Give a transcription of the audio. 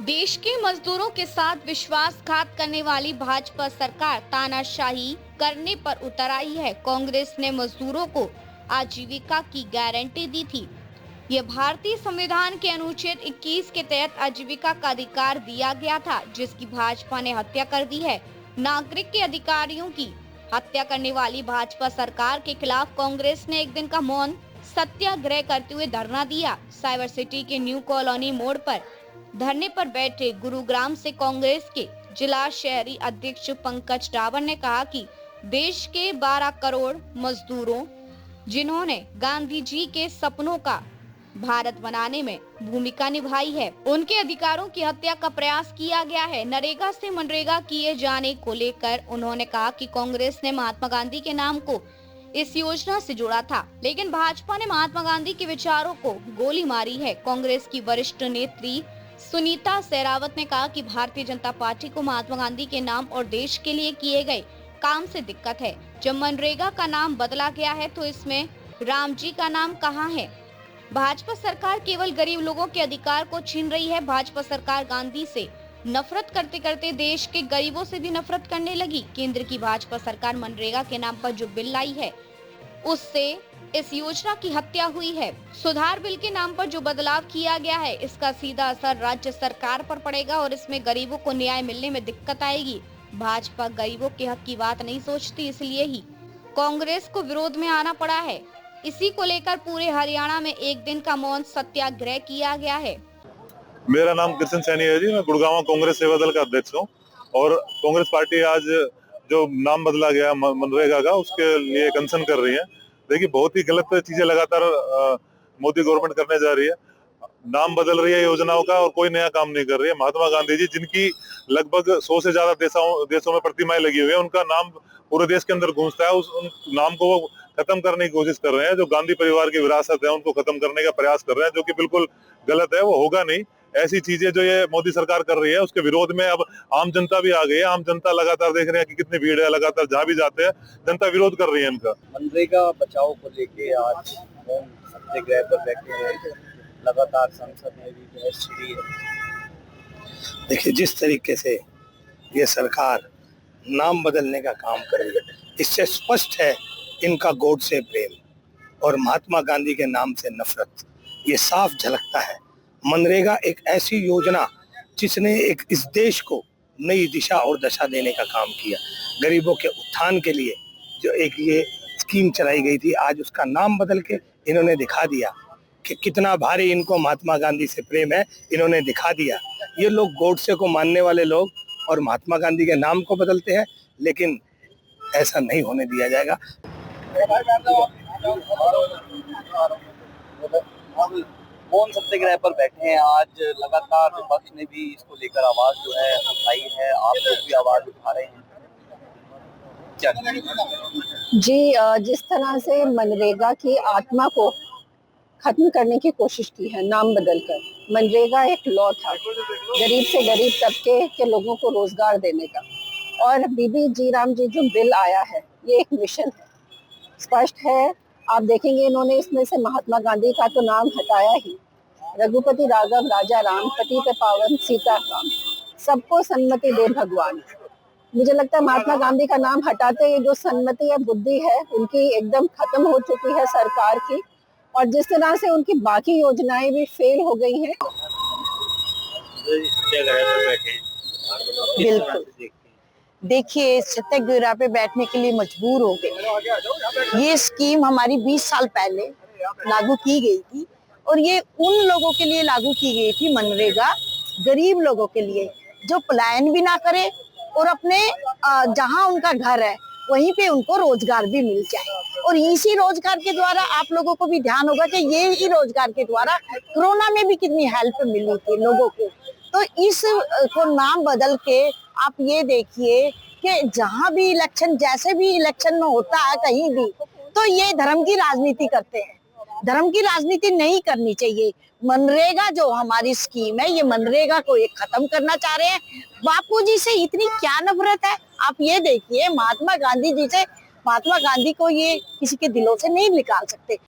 देश के मजदूरों के साथ विश्वासघात करने वाली भाजपा सरकार तानाशाही करने पर उतर आई है। कांग्रेस ने मजदूरों को आजीविका की गारंटी दी थी। यह भारतीय संविधान के अनुच्छेद 21 के तहत आजीविका का अधिकार दिया गया था, जिसकी भाजपा ने हत्या कर दी है। नागरिक के अधिकारियों की हत्या करने वाली भाजपा सरकार के खिलाफ कांग्रेस ने एक दिन का मौन सत्याग्रह करते हुए धरना दिया। साइबर सिटी के न्यू कॉलोनी मोड़ पर धरने पर बैठे गुरुग्राम से कांग्रेस के जिला शहरी अध्यक्ष पंकज रावल ने कहा कि देश के 12 करोड़ मजदूरों जिन्होंने गांधी जी के सपनों का भारत बनाने में भूमिका निभाई है, उनके अधिकारों की हत्या का प्रयास किया गया है। नरेगा से मनरेगा किए जाने को लेकर उन्होंने कहा कि कांग्रेस ने महात्मा गांधी के नाम को इस योजना से जोड़ा था, लेकिन भाजपा ने महात्मा गांधी के विचारों को गोली मारी है। कांग्रेस की वरिष्ठ नेत्री सुनीता सहरावत ने कहा कि भारतीय जनता पार्टी को महात्मा गांधी के नाम और देश के लिए किए गए काम से दिक्कत है। जब मनरेगा का नाम बदला गया है तो इसमें राम जी का नाम कहाँ है? भाजपा सरकार केवल गरीब लोगों के अधिकार को छीन रही है। भाजपा सरकार गांधी से नफरत करते करते देश के गरीबों से भी नफरत करने लगी। केंद्र की भाजपा सरकार मनरेगा के नाम पर जो बिल लाई है, उससे इस योजना की हत्या हुई है। सुधार बिल के नाम पर जो बदलाव किया गया है, इसका सीधा असर राज्य सरकार पर पड़ेगा और इसमें गरीबों को न्याय मिलने में दिक्कत आएगी। भाजपा गरीबों के हक की बात नहीं सोचती, इसलिए ही कांग्रेस को विरोध में आना पड़ा है। इसी को लेकर पूरे हरियाणा में एक दिन का मौन सत्याग्रह किया गया है। मेरा नाम कृष्ण सैनी है जी। मैं गुड़गांव कांग्रेस सेवा दल का अध्यक्ष हूँ और कांग्रेस पार्टी आज जो नाम बदला गया मनरेगा का, उसके लिए कंसर्न कर रही है। देखिए, बहुत ही गलत चीजें लगातार मोदी गवर्नमेंट करने जा रही है। नाम बदल रही है योजनाओं का और कोई नया काम नहीं कर रही है। महात्मा गांधी जी, जिनकी लगभग 100 से ज्यादा देशों में प्रतिमाएं लगी हुई है, उनका नाम पूरे देश के अंदर गूंजता है। उन नाम को वो खत्म करने की कोशिश कर रहे हैं। जो गांधी परिवार की विरासत है, उनको खत्म करने का प्रयास कर रहे हैं, जो कि बिल्कुल गलत है। वो होगा नहीं। ऐसी चीजें जो ये मोदी सरकार कर रही है, उसके विरोध में अब आम जनता भी आ गई है। आम जनता लगातार देख रहे हैं कि कितनी भीड़ है। लगातार जहां भी जाते हैं, जनता विरोध कर रही है इनका। मनरेगा बचाओ को लेके आज मौन सत्याग्रह पर बैठे हैं। लगातार संसद में भी बहस छिड़ी है। देखिए, जिस तरीके से ये सरकार नाम बदलने का काम कर रही है, इससे स्पष्ट है इनका गॉड से प्रेम और महात्मा गांधी के नाम से नफरत, ये साफ झलकता है। मनरेगा एक ऐसी योजना जिसने इस देश को नई दिशा और दशा देने का काम किया। गरीबों के उत्थान के लिए जो एक ये स्कीम चलाई गई थी, आज उसका नाम बदल के इन्होंने दिखा दिया कि कितना भारी इनको महात्मा गांधी से प्रेम है। इन्होंने दिखा दिया। ये लोग गॉडसे को मानने वाले लोग और महात्मा गांधी के नाम को बदलते हैं, लेकिन ऐसा नहीं होने दिया जाएगा। मौन सत्याग्रह पर बैठे हैं। आज लगातार विपक्ष ने भी इसको लेकर आवाज जो है उठाई है। आप लोग भी आवाज उठा रहे हैं क्या? जी, जिस तरह से मनरेगा की आत्मा को खत्म करने की कोशिश की है नाम बदलकर। मनरेगा एक लॉ था गरीब से गरीब तबके के लोगों को रोजगार देने का, और बीबी जी राम जी जो बिल आया है, ये एक मिशन है। स्पष्ट है, आप देखेंगे इन्होंने इसमें से महात्मा गांधी का तो नाम हटाया ही। रघुपति राघव राजा राम, पतित पावन सीता राम, सबको सन्मति दे भगवान। मुझे लगता है महात्मा गांधी का नाम हटाते ही जो सन्मति या बुद्धि है उनकी एकदम खत्म हो चुकी है सरकार की, और जिस तरह से उनकी बाकी योजनाएं भी फेल हो गई हैं। बिल्कुल, देखिए, सत्याग्रह पे बैठने के लिए मजबूर हो गए। ये स्कीम हमारी 20 साल पहले लागू की गई थी और ये उन लोगों के लिए लागू की गई थी, मनरेगा, गरीब लोगों के लिए, जो पलायन भी ना करे और अपने जहां उनका घर है वहीं पे उनको रोजगार भी मिल जाए। और इसी रोजगार के द्वारा आप लोगों को भी ध्यान होगा कि ये ही रोजगार के द्वारा कोरोना में भी कितनी हेल्प मिली थी लोगों को। तो इस को नाम बदल के आप ये देखिए कि जहां भी इलेक्शन, जैसे भी इलेक्शन में होता है कहीं भी, तो ये धर्म की राजनीति करते हैं। धर्म की राजनीति नहीं करनी चाहिए। मनरेगा जो हमारी स्कीम है, ये मनरेगा को ये खत्म करना चाह रहे हैं। बापूजी से इतनी क्या नफरत है, आप ये देखिए। महात्मा गांधी जी से, महात्मा गांधी को ये किसी के दिलों से नहीं निकाल सकते।